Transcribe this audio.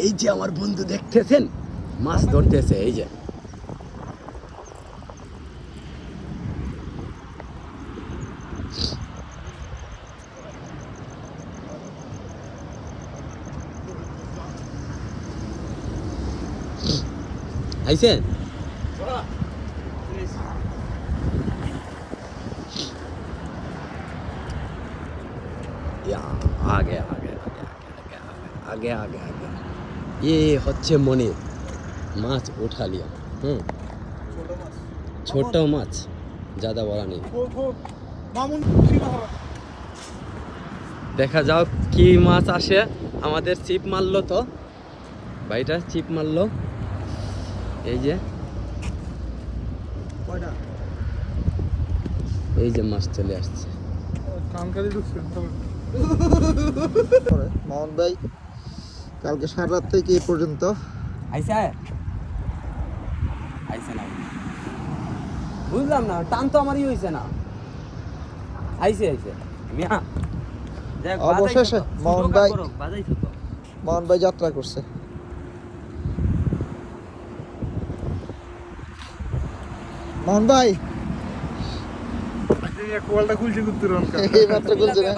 এই যে আমার বন্ধু দেখতেছেন মাছ ধরতেছে, এই যে আইছেন। আগে আগে আগে আগে আগে আগে ये হচ্ছে মনির মাছ উঠা লিয়া। ছোট মাছ ज़्यादा বড় নেই। দেখা যাও কি মাছ আসে। আমাদের ছিপ মারলো তো ভাইটা, ছিপ মারলো। এই যে এই যে মাছ চলে আসছে। মোহন ভাই কালকে সারা রাত থেকে এই পর্যন্ত আইসা আইসা না, বুঝলাম না, টান তো আমারই হয়েছে না। আইসে আইসে মিয়া অবশেষে মোহন ভাই যাত্রা করছে। মোহন ভাই কোয়ালটা খুলছে এই মাত্র খুলছে না।